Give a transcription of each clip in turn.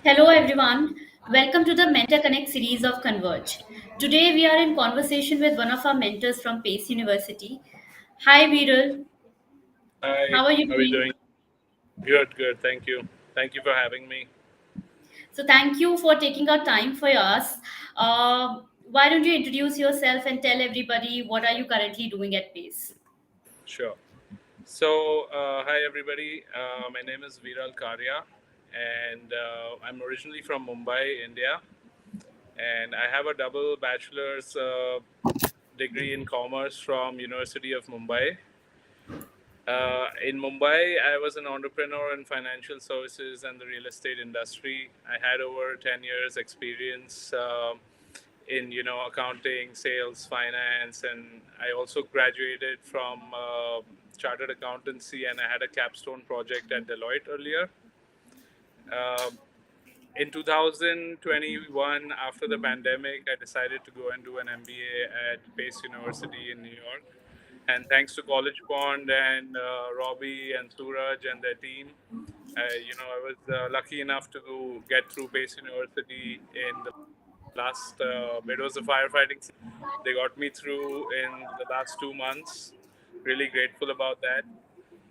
Hello, everyone. Welcome to the Mentor Connect series of Converge. Today, we are in conversation with one of our mentors from Pace University. Hi, Viral. Hi, How are you how are you doing? doing? Good, good. Thank you. Thank you for having me. So, thank you for taking our time for us. Why don't you introduce yourself and tell everybody what are you currently doing at Pace? Sure. So, hi everybody. My name is Viral Karia, and I'm originally from Mumbai, India, and I have a double bachelor's degree in commerce from University of Mumbai. In Mumbai, I was an entrepreneur in financial services and the real estate industry. I had over 10 years experience in accounting, sales, finance, and I also graduated from chartered accountancy, and I had a capstone project at Deloitte earlier. Um in 2021, after the pandemic, I decided to go and do an MBA at Pace University in New York. And thanks to College Pond and Robbie and Suraj and their team, I was lucky enough to get through Pace University in the last. It was a firefighting season. They got me through in the last 2 months. Really grateful about that.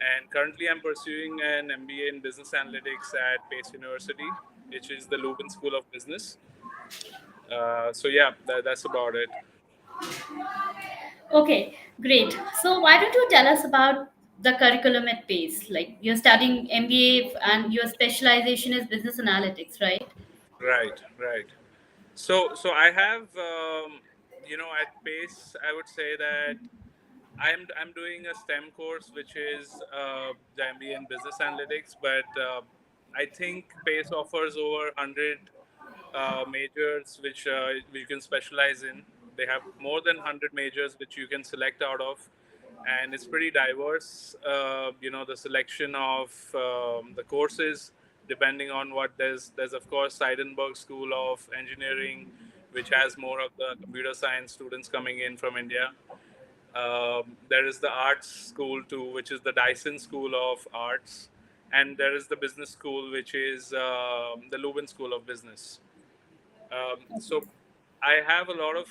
And currently, I'm pursuing an MBA in Business Analytics at Pace University, which is the Leuven School of Business. So yeah, that's about it. Okay, great. So, why don't you tell us about the curriculum at Pace? Like, you're studying MBA and your specialization is business analytics, right? Right, right. So I have, at Pace, I would say that I'm doing a STEM course, which is the MBA in Business Analytics. But I think Pace offers over 100 majors which you can specialize in. They have more than 100 majors which you can select out of, and it's pretty diverse. The selection of the courses, depending on what there's of course Seidenberg School of Engineering, which has more of the computer science students coming in from India. There is the arts school too, which is the Dyson School of Arts, and there is the business school, which is the Leuven School of Business. So I have a lot of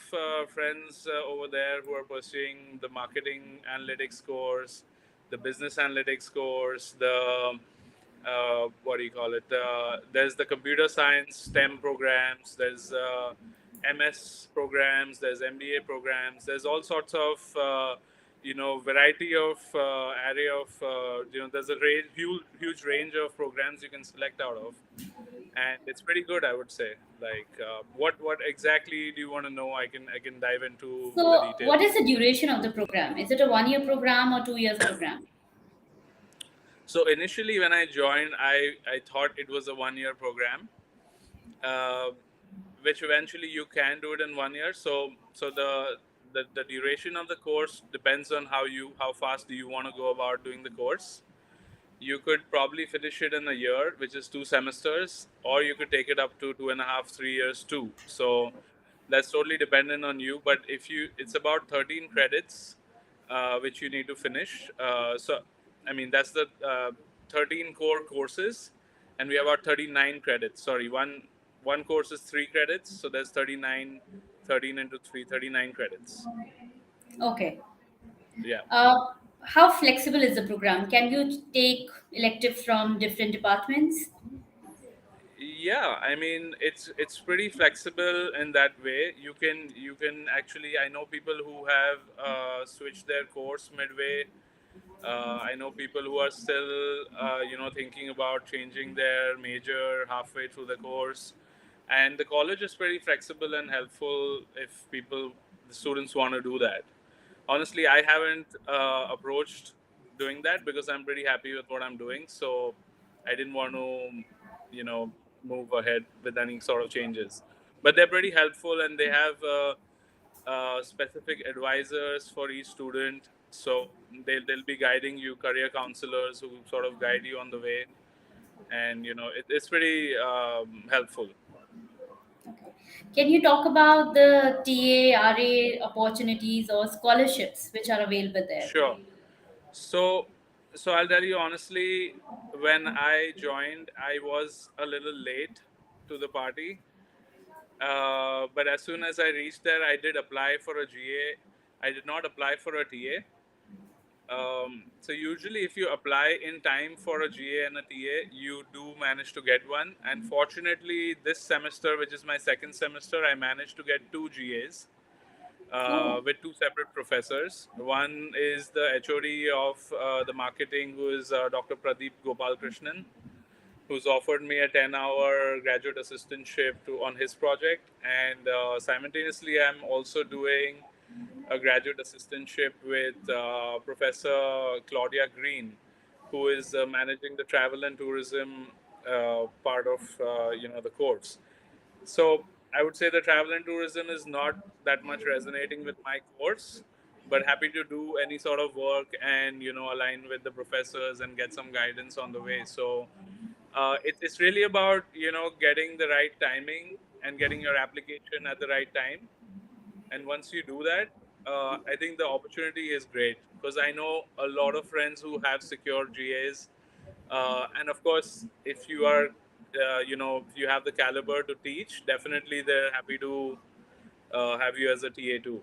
friends over there who are pursuing the marketing analytics course, the business analytics course, the what do you call it? There's the computer science STEM programs. There's MS programs. There's MBA programs. There's all sorts of variety of area of There's a huge range of programs you can select out of, and it's pretty good, I would say. Like, what exactly do you want to know? I can dive into the So, what details. is the duration of the program? Is it a 1 year program or 2 years program? So initially, when I joined, I thought it was a 1 year program, uh, which eventually you can do it in 1 year. So the duration of the course depends on how fast do you want to go about doing the course. You could probably finish it in a year, which is 2 semesters, or you could take it up to 2.5, 3 years too. So that's totally dependent on you. But if you, it's about 13 credits, which you need to finish. I mean, that's the 13 core courses, and we have about 39 credits. Sorry, one course is 3 credits, so there's 39, 13 into 3, 39 credits. Okay. Yeah. Uh, how flexible is the program? Can you take electives from different departments? Yeah, I mean it's pretty flexible in that way. You can actually, I know people who have switched their course midway. I know people who are still thinking about changing their major halfway through the course, and the college is pretty flexible and helpful if the students want to do that. Honestly, I haven't approached doing that because I'm pretty happy with what I'm doing. So I didn't want to, you know, move ahead with any sort of changes. But they're pretty helpful, and they have specific advisors for each student. So they'll be guiding you, career counselors who sort of guide you on the way. And, it's pretty helpful. Can you talk about the TA, RA opportunities or scholarships which are available there? Sure. So, so I'll tell you honestly, when I joined, I was a little late. to the party. But as soon as I reached there, I did apply for a GA. I did not apply for a TA. So usually, if you apply in time for a GA and a TA, you do manage to get one. And fortunately, this semester, which is my second semester, I managed to get two GAs Oh, with two separate professors. One is the HOD of the marketing, who is Dr. Pradeep Gopalkrishnan, who's offered me a 10-hour graduate assistantship on his project. And simultaneously, I'm also doing a graduate assistantship with Professor Claudia Green, who is managing the travel and tourism part of the course. So I would say the travel and tourism is not that much resonating with my course, but happy to do any sort of work and align with the professors and get some guidance on the way. So it's really about getting the right timing and getting your application at the right time. And once you do that, I think the opportunity is great, because I know a lot of friends who have secured GAs. And of course, if you are if you have the caliber to teach, definitely they're happy to have you as a TA too.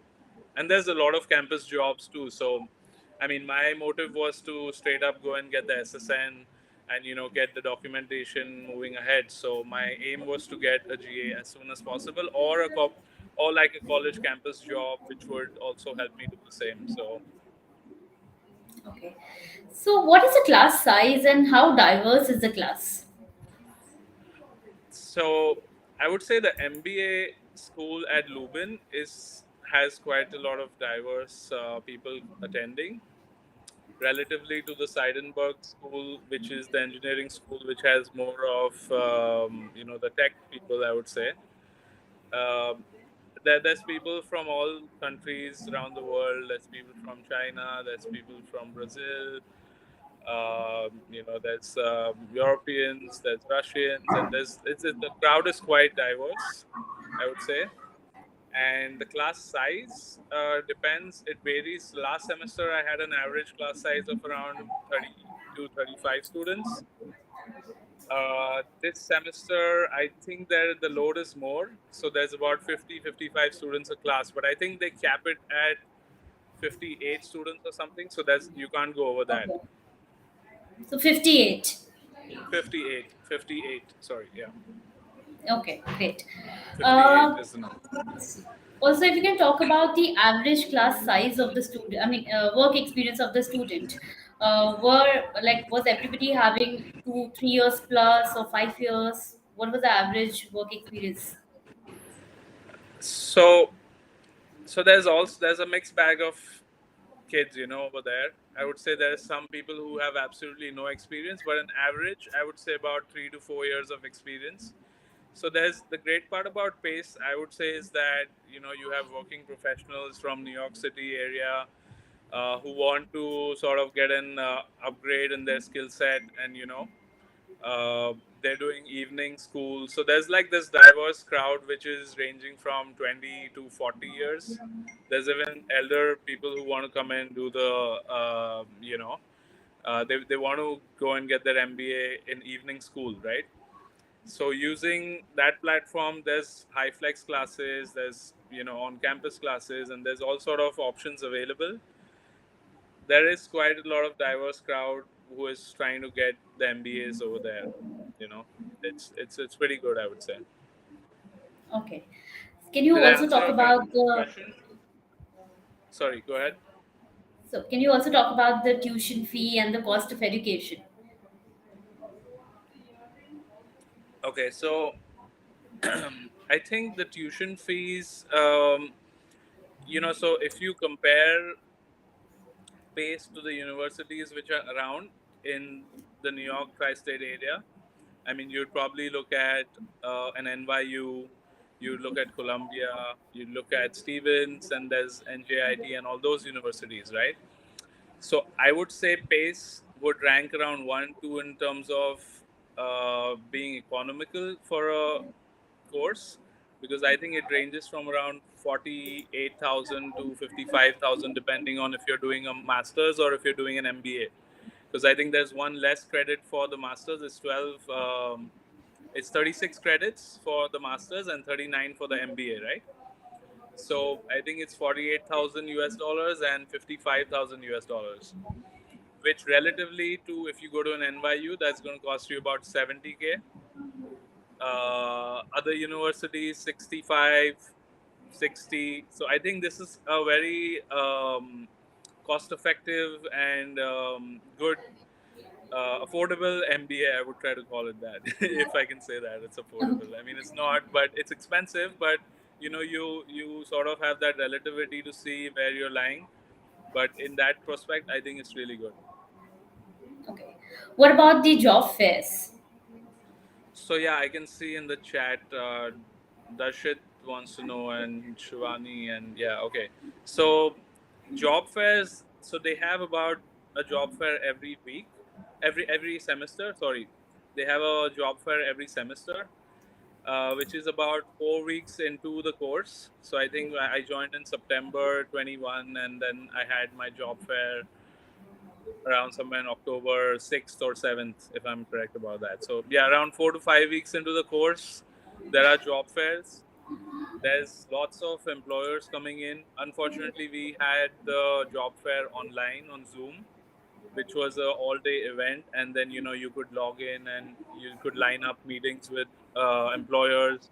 And there's a lot of campus jobs too. So, I mean, my motive was to straight up go and get the SSN and get the documentation moving ahead. So my aim was to get a GA as soon as possible, or or like a college campus job, which would also help me do the same. okay. So, what is the class size and how diverse is the class? So I would say the MBA school at Lubin is has quite a lot of diverse people attending, relatively to the Seidenberg school, which is the engineering school, which has more of the tech people, I would say. Um, there's people from all countries around the world. There's people from China. There's people from Brazil. There's Europeans. There's Russians, and the crowd is quite diverse, I would say. And the class size depends. It varies. Last semester, I had an average class size of around 30 to 35 students. This semester, I think that the load is more. So there's about 50-55 students a class, but I think they cap it at 58 students or something. So you can't go over that. Okay. So 58. 58, sorry, yeah. Okay, great. 58 Uh, is the number. Also, if you can talk about the average class size of the student, I mean, work experience of the student. Was everybody having 2, 3 years plus or 5 years? What was the average work experience? So, there's a mixed bag of kids, over there. I would say there are some people who have absolutely no experience, but an average, I would say about 3 to 4 years of experience. So there's the great part about PACE, I would say, is that you have working professionals from New York City area who want to sort of get an upgrade in their skill set, and uh, they're doing evening school. So there's like this diverse crowd which is ranging from 20 to 40 years. There's even elder people who want to come and do they want to go and get their MBA in evening school, right? So using that platform, there's high flex classes, there's on campus classes, and there's all sort of options available. There is quite a lot of diverse crowd who is trying to get the MBAs over there. You know, it's pretty good, I would say. Okay. Can you Did I also answer talk your about the question? Sorry, go ahead. so can you also talk about the tuition fee and the cost of education? Okay, so I think the tuition fees, so if you compare pace to the universities which are around in the New York tri-state area, I mean, you'd probably look at an NYU, you'd look at Columbia, you'd look at Stevens, and there's NJIT and all those universities, right? So I would say Pace would rank around 1, 2 in terms of being economical for a course, because I think it ranges from around 48,000 to 55,000 depending on if you're doing a master's or if you're doing an MBA. Because I think there's one less credit for the masters. It's 12. It's 36 credits for the masters and 39 for the MBA, right? So I think it's 48,000 US dollars and 55,000 US dollars, which relatively to if you go to an NYU, that's going to cost you about 70K. Other universities 65, 60. So I think this is a very cost effective and good affordable MBA. I would try to call it that if I can say that it's affordable. I mean, it's not, but it's expensive. But you sort of have that relativity to see where you're lying. But in that prospect, I think it's really good. Okay. What about the job fairs? So yeah, I can see in the chat, Darshit wants to know, and Shivani, and yeah, okay. So job fairs. So they have about a job fair every week, every semester. Sorry, they have a job fair every semester, which is about 4 weeks into the course. So I think I joined in September 21, and then I had my job fair around somewhere in October 6th or 7th, if I'm correct about that. So, yeah, around 4 to 5 weeks into the course, there are job fairs. There's lots of employers coming in. Unfortunately, we had the job fair online on Zoom, which was a all-day event, and then you could log in and you could line up meetings with employers.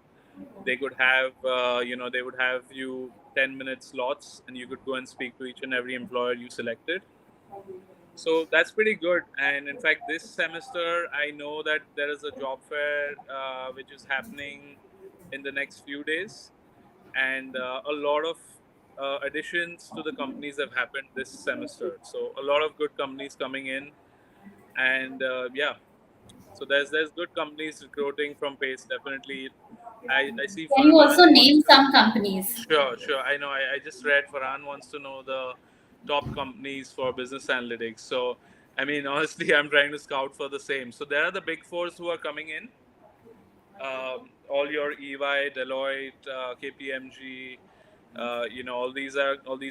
They could have they would have you 10-minute slots, and you could go and speak to each and every employer you selected. So that's pretty good. And in fact, this semester, I know that there is a job fair which is happening in the next few days, and a lot of additions to the companies have happened this semester. So a lot of good companies coming in, and yeah, so there's good companies recruiting from Pace. Definitely, I see Can you Farhan also wants name to. some companies? Sure, sure. I know. I just read Farhan wants to know the top companies for business analytics. So, I mean, honestly, I'm trying to scout for the same. So there are the big fours who are coming in. All your EY, Deloitte, KPMG, all these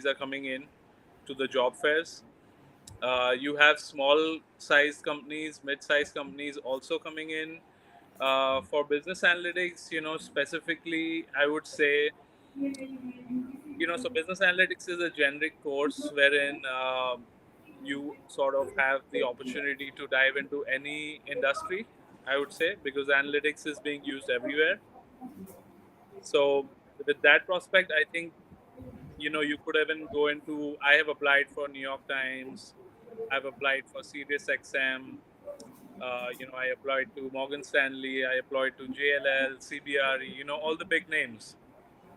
are coming in to the job fairs. You have small sized companies, mid sized companies also coming in. For business analytics, specifically, I would say so business analytics is a generic course wherein you sort of have the opportunity to dive into any industry, I would say, because analytics is being used everywhere. So with that prospect, I think you could even go into. I have applied for New York Times. I've applied for Sirius XM. I applied to Morgan Stanley. I applied to JLL, CBRE. All the big names,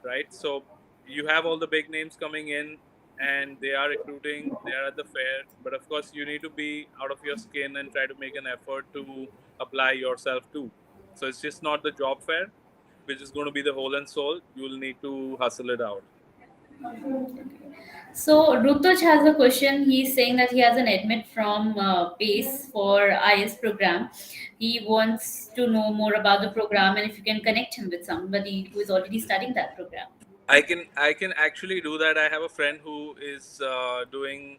right? So you have all the big names coming in, and they are recruiting. They are at the fair, but of course, you need to be out of your skin and try to make an effort to apply yourself too. So it's just not the job fair, which is going to be the whole and soul. You will need to hustle it out. So Rutuj has a question. He's saying that he has an admit from PACE for IS program. He wants to know more about the program and if you can connect him with somebody who is already studying that program. I can actually do that. I have a friend who is doing.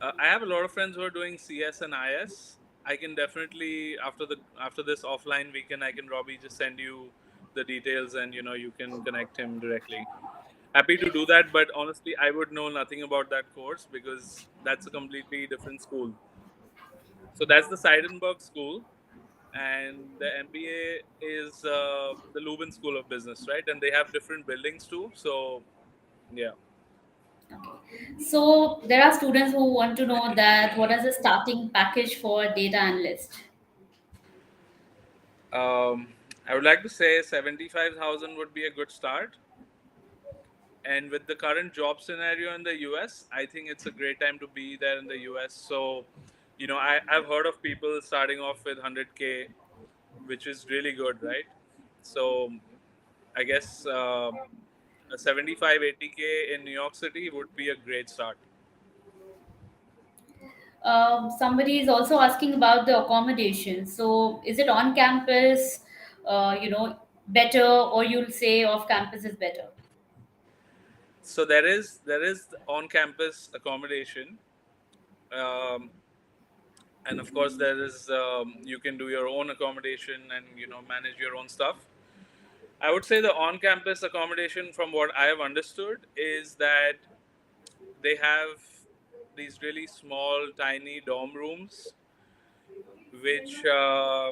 I have a lot of friends who are doing CS and IS. I can definitely after this offline weekend, I can Robbie just send you the details, and you can connect him directly. Happy to do that, but honestly, I would know nothing about that course because that's a completely different school. So that's the Seidenberg School, and the MBA is the Leuven School of Business, right? And they have different buildings too. So yeah. So there are students who want to know that what is the starting package for data analyst? Um, I would like to say 75,000 would be a good start. And with the current job scenario in the US, I think it's a great time to be there in the US. So, I've heard of people starting off with 100K, which is really good, right? So, I guess a 75, 80K in New York City would be a great start. Somebody is also asking about the accommodation. So is it on campus, better, or you'll say off campus is better? So there is on campus accommodation. Um, And of course, there is you can do your own accommodation and manage your own stuff. I would say the on-campus accommodation, from what I have understood, is that they have these really small, tiny dorm rooms, which are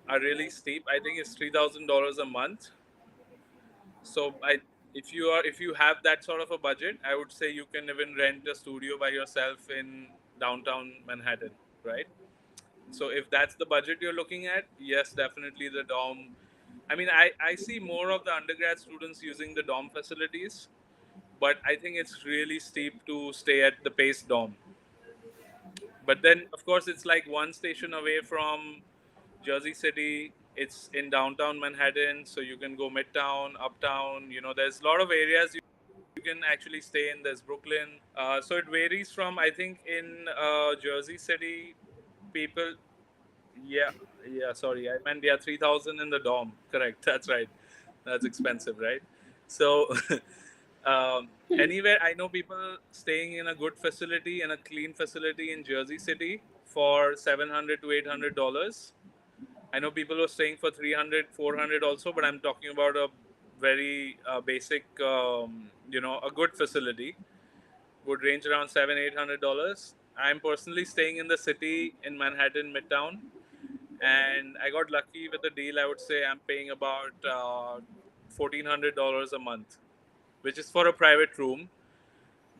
really steep. I think it's $3,000 a month. So if you have that sort of a budget, I would say you can even rent a studio by yourself in downtown Manhattan, right? So if that's the budget you're looking at, yes, definitely the dorm. I mean, I see more of the undergrad students using the dorm facilities, but I think it's really steep to stay at the Pace dorm. But then, of course, it's like one station away from Jersey City. It's in downtown Manhattan, so you can go midtown, uptown. There's a lot of areas you can actually stay in. There's Brooklyn. So it varies from, I think, in Jersey City, people. Yeah, yeah. Sorry, I meant, yeah, 3,000 in the dorm. Correct. That's right. That's expensive, right? So, anywhere I know people staying in a good facility and a clean facility in Jersey City for $700 to $800. I know people are staying for 300, 400 also, but I'm talking about a very basic, a good facility would range around $700, $800. I'm personally staying in the city in Manhattan, Midtown, and I got lucky with the deal. I would say I'm paying about $1,400 a month, which is for a private room.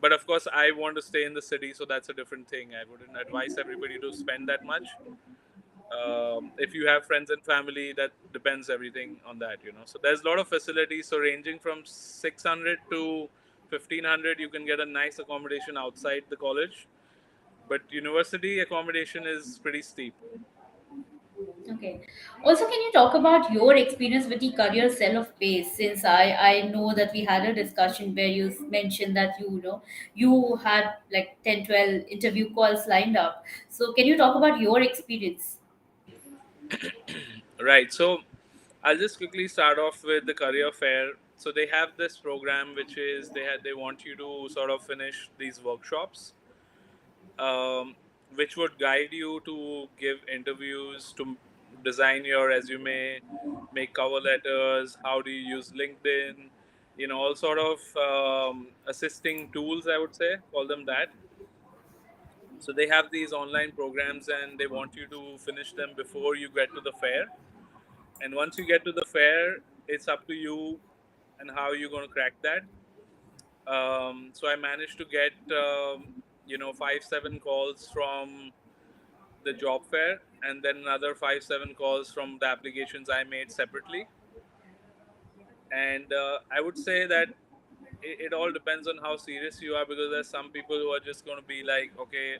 But of course, I want to stay in the city, so that's a different thing. I wouldn't advise everybody to spend that much. If you have friends and family, that depends everything on that. So there's a lot of facilities. So ranging from 600 to 1,500, you can get a nice accommodation outside the college. But university accommodation is pretty steep. Okay. Also, can you talk about your experience with the career cell of pace? Since I know that we had a discussion where you mentioned that you had like 10 12 interview calls lined up. So can you talk about your experience? Right. So I'll just quickly start off with the career fair. So they have this program which is they want you to sort of finish these workshops, um, which would guide you to give interviews, to design your resume, make cover letters. How do you use LinkedIn? All sort of assisting tools. I would say, call them that. So they have these online programs, and they want you to finish them before you get to the fair. And once you get to the fair, it's up to you and how you're going to crack that. So I managed to get 5 7 calls from the job fair, and then another 5 7 calls from the applications I made separately. And I would say that it all depends on how serious you are, because there's some people who are just going to be like, okay,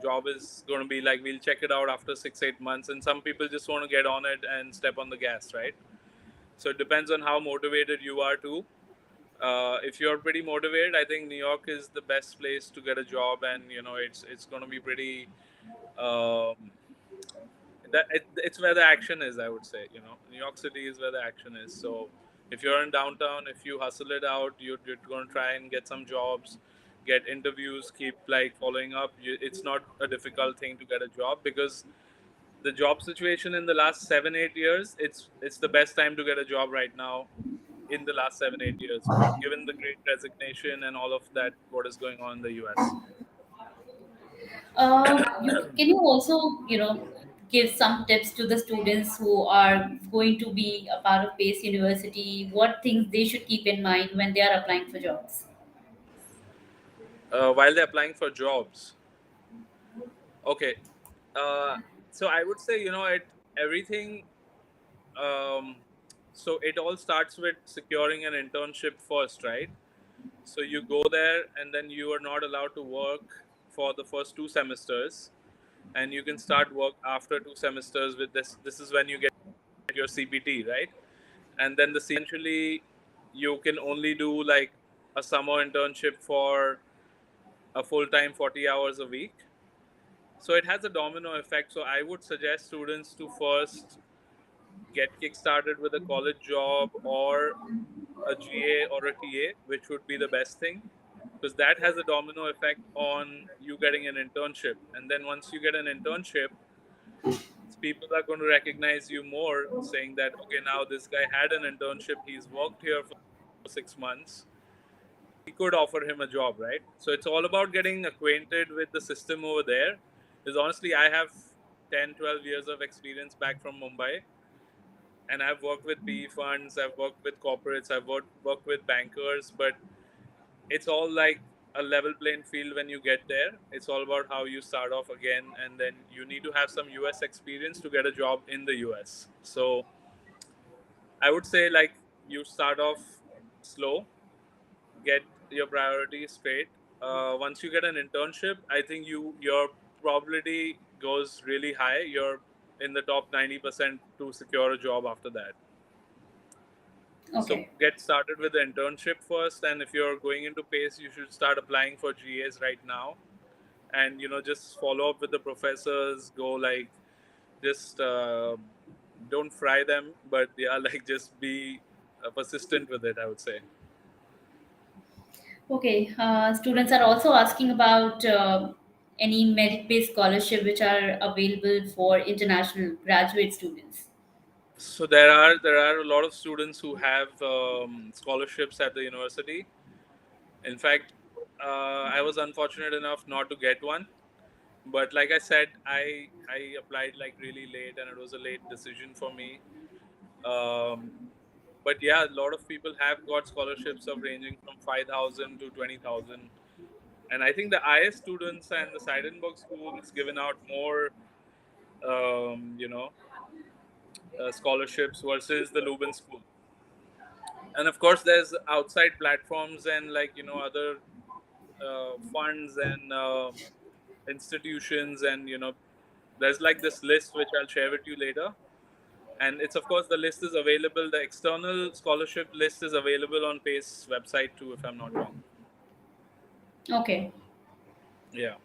job is going to be like, we'll check it out after 6 8 months, and some people just want to get on it and step on the gas, right? So it depends on how motivated you are too. If you're pretty motivated, I think New York is the best place to get a job, and it's going to be pretty. Um, it's where the action is. I would say, New York City is where the action is. So if you're in downtown, if you hustle it out, you're going to try and get some jobs, get interviews, keep like following up. It's not a difficult thing to get a job, because the job situation in the last 7 8 years, it's the best time to get a job right now in the last 7 8 years, given the great resignation and all of that, what is going on in the US. Can you also give some tips to the students who are going to be a part of Pace University? What things they should keep in mind when they are applying for jobs? While they're applying for jobs, okay. Uh, so I would say, everything. Um, so it all starts with securing an internship first, right? So you go there, and then you are not allowed to work for the first 2 semesters, and you can start work after 2 semesters with this. This is when you get your CPT, right? And then the eventually you can only do like a summer internship for a full time 40 hours a week. So it has a domino effect. So I would suggest students to first get kickstarted with a college job or a GA or a TA, which would be the best thing. because that has a domino effect on you getting an internship. And then once you get an internship, people are going to recognize you more, saying that, okay, now this guy had an internship, he's worked here for 6 months, we could offer him a job, right? So it's all about getting acquainted with the system over there. Because honestly, I have 10, 12 years of experience back from Mumbai, and I've worked with PE funds, I've worked with corporates, worked with bankers, but it's all like a level playing field when you get there. It's all about how you start off again, and then you need to have some US experience to get a job in the US. So I would say, like, you start off slow, get your priorities straight. Once you get an internship, I think your probability goes really high. You're in the top 90% to secure a job after that. So Okay. get started with the internship first, and if you're going into PACE, you should start applying for GAs right now, and just follow up with the professors. Go, like, just don't fry them, but yeah, like, just be persistent with it, I would say. Okay. Students are also asking about any merit-based scholarship which are available for international graduate students. So there are a lot of students who have scholarships at the university. In fact, I was unfortunate enough not to get one, but like I said, I applied like really late, and it was a late decision for me. um, but yeah, a lot of people have got scholarships of ranging from 5,000 to 20,000, and I think the IS students and the Seidenberg schools given out more um, you know scholarships versus the Leuben school. And of course there's outside platforms and, like, other funds and institutions, and there's like this list which I'll share with you later. And it's, of course, the list is available, the external scholarship list is available on PACE website too, if I'm not wrong. Okay. Yeah.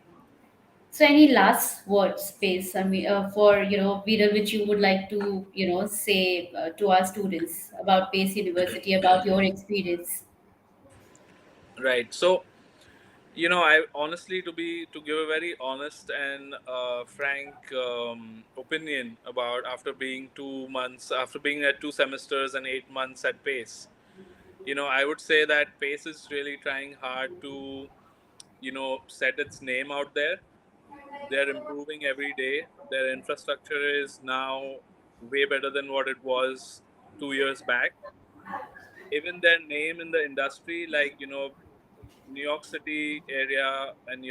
So, any last words, space? I mean, for Viral, which you would like to say to our students about Pace University, about your experience. Right. So, I honestly, to give a very honest and frank opinion about, after being 2 months, after being at 2 semesters and 8 months at PACE, I would say that PACE is really trying hard to, set its name out there. They're improving every day. Their infrastructure is now way better than what it was 2 years back. Even their name in the industry, like, New York City area, and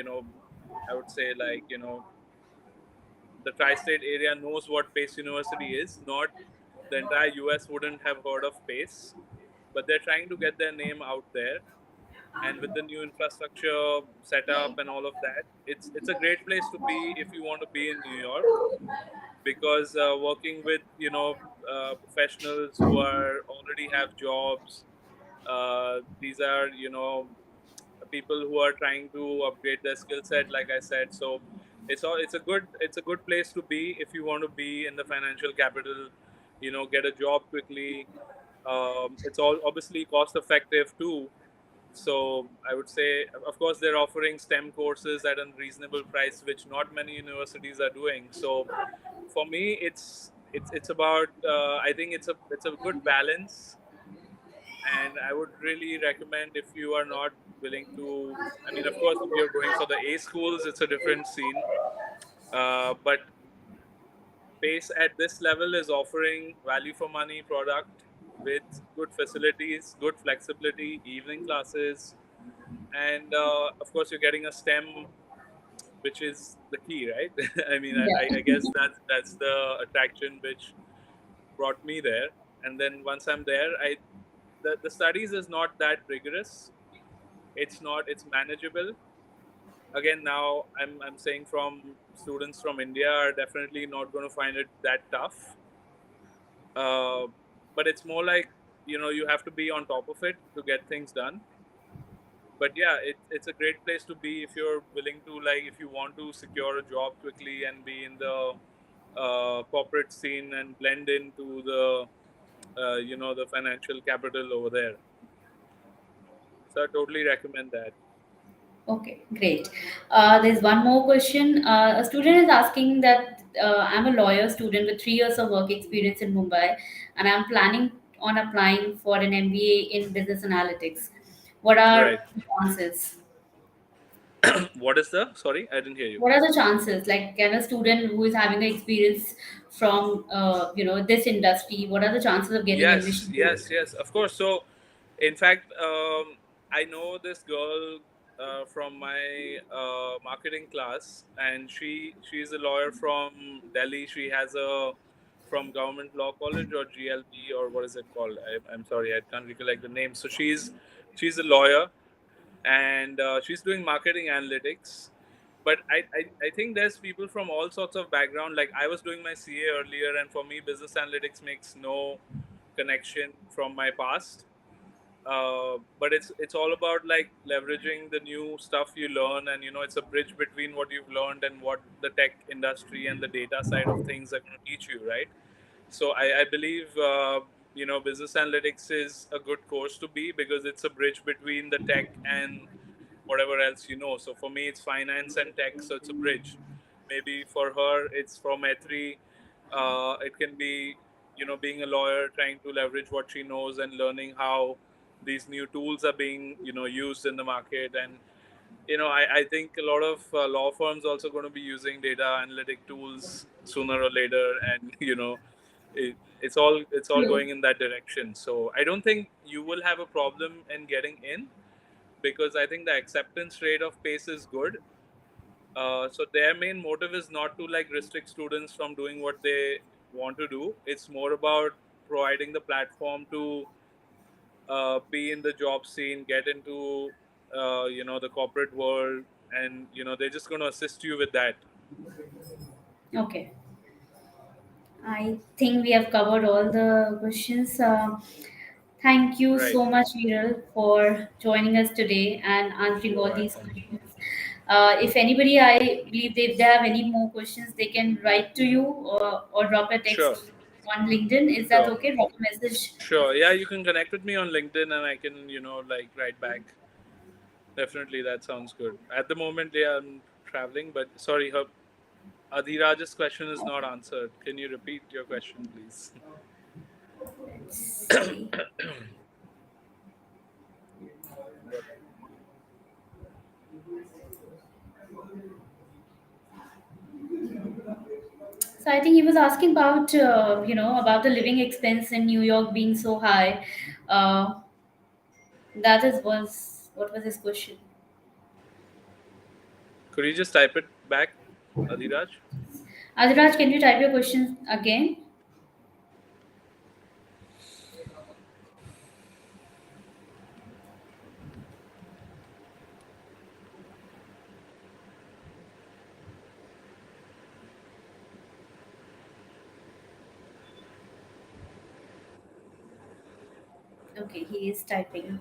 I would say, like, the tri-state area knows what Pace University is. Not the entire US wouldn't have heard of Pace, but they're trying to get their name out there. And with the new infrastructure setup and all of that, it's a great place to be if you want to be in New York, because working with professionals who are already have jobs, these are people who are trying to upgrade their skill set, like I said. So it's a good place to be if you want to be in the financial capital, get a job quickly. It's all obviously cost effective too. So I would say, of course, they're offering STEM courses at a reasonable price, which not many universities are doing. So for me, it's about, I think it's a good balance. And I would really recommend, if you are not willing to, I mean, of course, if you're going for the A schools, it's a different scene. But Pace at this level is offering value for money product with good facilities, good flexibility, evening classes, and of course, you're getting a STEM, which is the key, right? I mean, I Yeah. guess that's the attraction which brought me there. And then once I'm there, the studies is not that rigorous. It's manageable. Again, now I'm saying, from students from India are definitely not going to find it that tough. uh, but it's more like, you have to be on top of it to get things done. But yeah, it's a great place to be if you're willing to, like, if you want to secure a job quickly and be in the corporate scene and blend into the financial capital over there. So I totally recommend that. Okay, great. There's one more question. A student is asking that I'm a lawyer student with 3 years of work experience in Mumbai, and I'm planning on applying for an MBA in business analytics. What Right. are the chances? What is the? Sorry, I didn't hear you. What are the chances? Like, can a student who is having the experience from this industry, what are the chances of getting Yes, admission to yes, it? yes. Of course. So, in fact, I know this girl from my marketing class, and she's a lawyer from Delhi. She has a from Government Law College or GLB or what is it called? I'm sorry, I can't recollect the name. So she's a lawyer, and she's doing marketing analytics. But I think there's people from all sorts of background. Like I was doing my CA earlier, and for me business analytics makes no connection from my past. But it's all about like leveraging the new stuff you learn, and it's a bridge between what you've learned and what the tech industry and the data side of things are going to teach you, right? So I believe business analytics is a good course to be because it's a bridge between the tech and whatever else you know. So for me, it's finance and tech, so it's a bridge. Maybe for her, it's from E3. It can be being a lawyer, trying to leverage what she knows and learning how these new tools are being used in the market. And I think a lot of law firms also going to be using data analytic tools sooner or later, and it's all True. going in that direction. So I don't think you will have a problem in getting in because I think the acceptance rate of PACE is good. So their main motive is not to like restrict students from doing what they want to do. It's more about providing the platform to be in the job scene, get into the corporate world, and they're just going to assist you with that. Okay. I think we have covered all the questions. Thank you Right. so much, Viral, for joining us today and answering You're all these welcome. questions. If anybody, I believe if they have any more questions, they can write to you or drop a Sure. text on LinkedIn. Is that Sure. okay? Drop a message. Sure. Yeah, you can connect with me on LinkedIn, and I can like write back. Definitely, that sounds good. At the moment, yeah, I'm traveling, but sorry, her Adhiraj's question is not answered. Can you repeat your question, please? Let's see. So I think he was asking about, about the living expense in New York being so high. Uh, that is was what was his question? Could you just type it back, Adhiraj? Adiraj, can you type your question again? Okay, he is typing.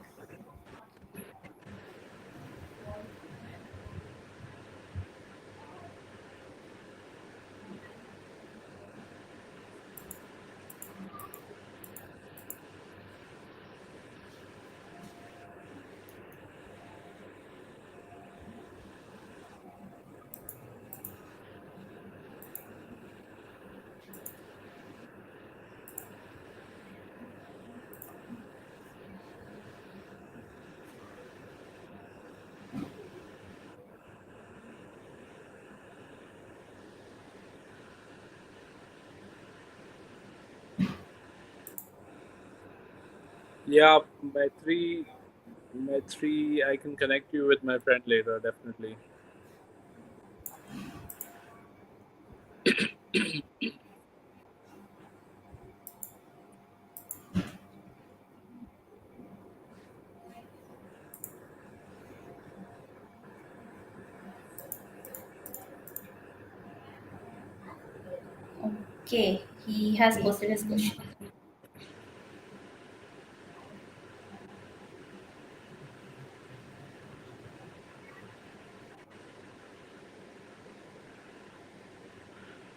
Yeah, my three. I can connect you with my friend later. Definitely. Okay, he has posted his question.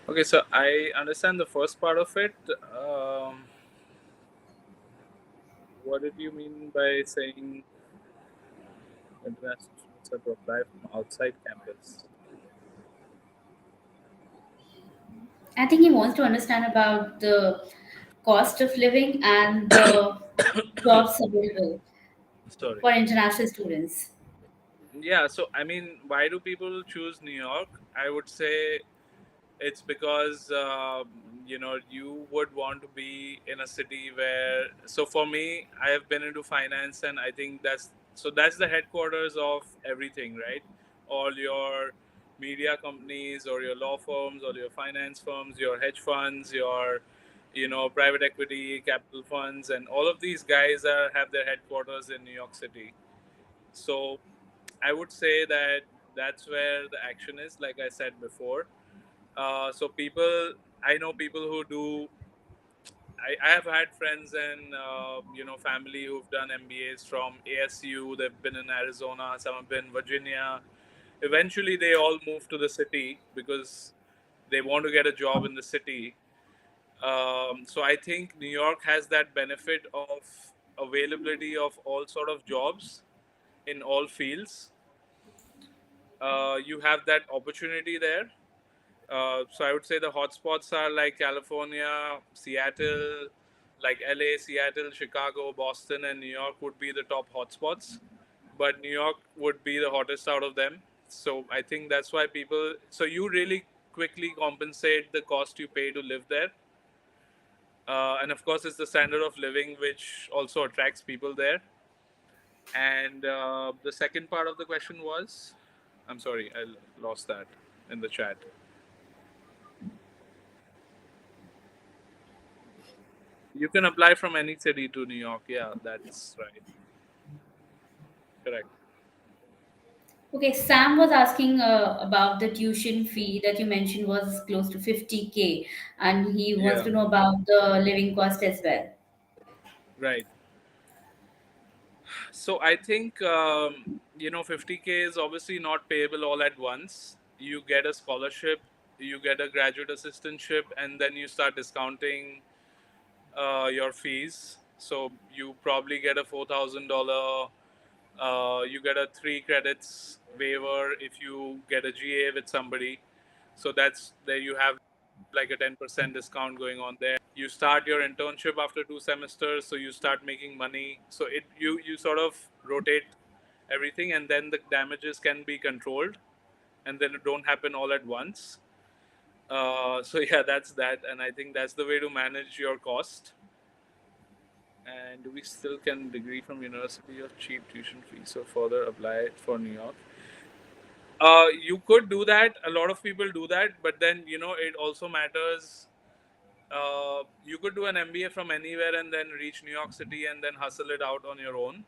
Okay, so I understand the first part of it. What did you mean by saying international? So to apply from outside campus. I think he wants to understand about the cost of living and the jobs available Sorry. for international students. Yeah, so I mean, why do people choose New York? I would say it's because you would want to be in a city where. So for me, I have been into finance, and I think that's the headquarters of everything, right? All your media companies, or your law firms, or your finance firms, your hedge funds, your private equity, capital funds, and all of these guys have their headquarters in New York City. So I would say that that's where the action is, like I said before. So I know people who do. I have had friends and family who've done MBAs from ASU. They've been in Arizona. Some have been Virginia. Eventually, they all move to the city because they want to get a job in the city. So I think New York has that benefit of availability of all sort of jobs in all fields. You have that opportunity there. So I would say the hotspots are like California, Seattle, like LA, Seattle, Chicago, Boston, and New York would be the top hotspots. But New York would be the hottest out of them. So I think that's why people. So you really quickly compensate the cost you pay to live there. And of course, it's the standard of living which also attracts people there. And the second part of the question was, I'm sorry, I lost that in the chat. You can apply from any city to New York. Yeah, that's right. Correct. Okay, Sam was asking about the tuition fee that you mentioned was close to 50K, and he wants Yeah, to know about the living cost as well. right. So I think 50K is obviously not payable all at once. You get a scholarship, you get a graduate assistantship, and then you start discounting your fees. So you probably get a $4,000. You get a 3 credits waiver if you get a GA with somebody. So that's there you have like a 10% discount going on there. You start your internship after 2 semesters, so you start making money. So you sort of rotate everything, and then the damages can be controlled, and then it don't happen all at once. So yeah, that's that, and I think that's the way to manage your cost. And we still can degree from university of cheap tuition fees, so further apply for New York. You could do that. A lot of people do that, but then it also matters. You could do an MBA from anywhere and then reach New York City and then hustle it out on your own.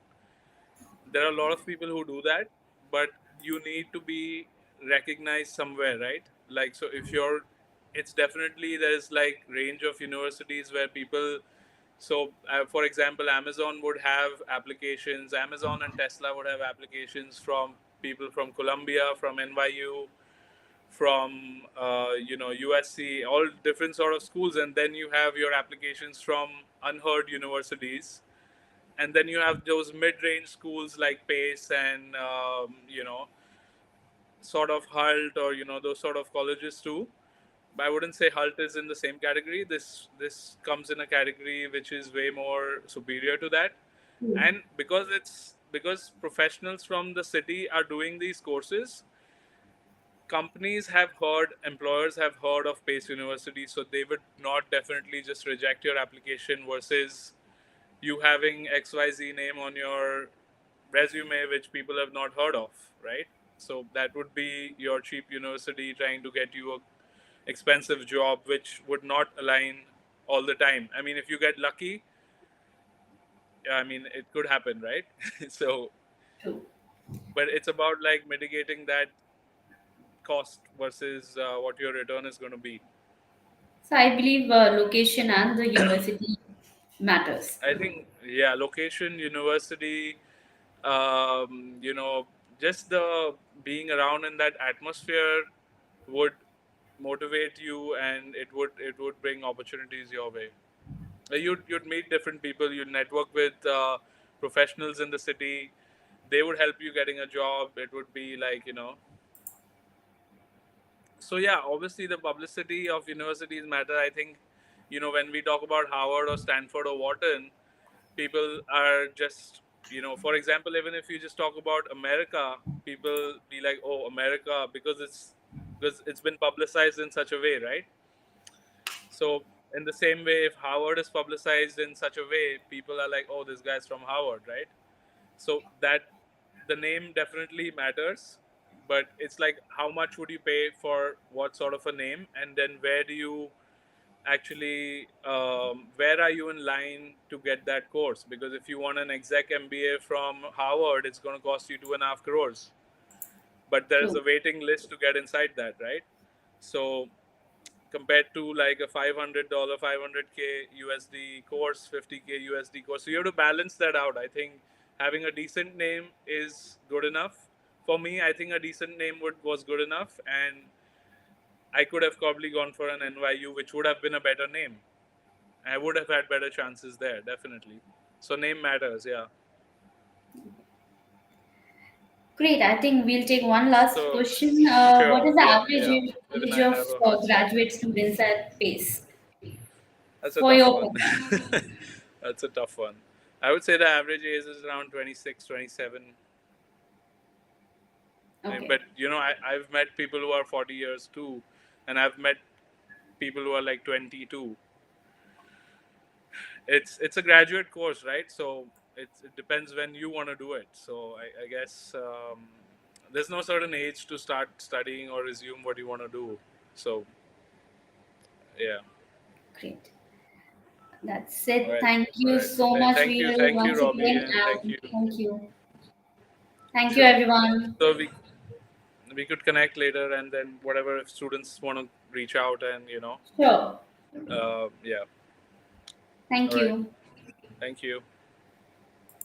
There are a lot of people who do that, but you need to be recognized somewhere, right? Like, so if you're, it's definitely there's like range of universities where people. So, for example, Amazon would have applications. Amazon and Tesla would have applications from people from Columbia, from NYU, from USC, all different sort of schools, and then you have your applications from unheard universities, and then you have those mid-range schools like Pace and sort of Hult, or those sort of colleges too. But I wouldn't say Hult is in the same category. This comes in a category which is way more superior to that, and because professionals from the city are doing these courses, companies have heard, employers have heard of Pace University, so they would not definitely just reject your application versus you having XYZ name on your resume, which people have not heard of, right? So that would be your cheap university trying to get you a expensive job, which would not align all the time. I mean, if you get lucky, I mean, it could happen, right? So, True. but it's about like mitigating that cost versus what your return is going to be. So I believe location and the university matters. I think, yeah, location, university, you know, just the being around in that atmosphere would motivate you, and it would bring opportunities your way. You'd meet different people, you'd network with professionals in the city, they would help you getting a job. It would be like, so yeah, obviously the publicity of universities matter. I think, when we talk about Harvard or Stanford or Wharton, people are just, for example, even if you just talk about America, people be like, oh, America, because it's been publicized in such a way, right? So in the same way, if Harvard is publicized in such a way, people are like, oh, this guy's from Harvard, right? So that the name definitely matters, but it's like how much would you pay for what sort of a name, and then where do you actually where are you in line to get that course? Because if you want an exec MBA from Harvard, it's going to cost you 2.5 crores, but there's True. a waiting list to get inside that, right? So compared to like a $500 500k USD course, 50k USD course, so you have to balance that out. I think having a decent name is good enough. For me, I think a decent name was good enough, and I could have probably gone for an NYU, which would have been a better name. I would have had better chances there, definitely. So name matters, yeah. Great. I think we'll take one last So question. What sure, is the yeah, average yeah. Even age I of have a hot stop graduate here. students at PACE That's a for tough your one. course? That's a tough one. I would say the average age is around 26, 27. Okay, But I've met people who are 40 years too, and I've met people who are like 22. It's a graduate course, right? So it depends when you want to do it. So I guess there's no certain age to start studying or resume what you want to do. So yeah. great. That's All it. right. Thank All you right. so much, Viral, Thank you, once Robbie, again. and thank And you. thank you. Thank you, Sure. everyone. So we could connect later, and then whatever, if students want to reach out, and Sure. yeah. Thank All right. you. Thank you.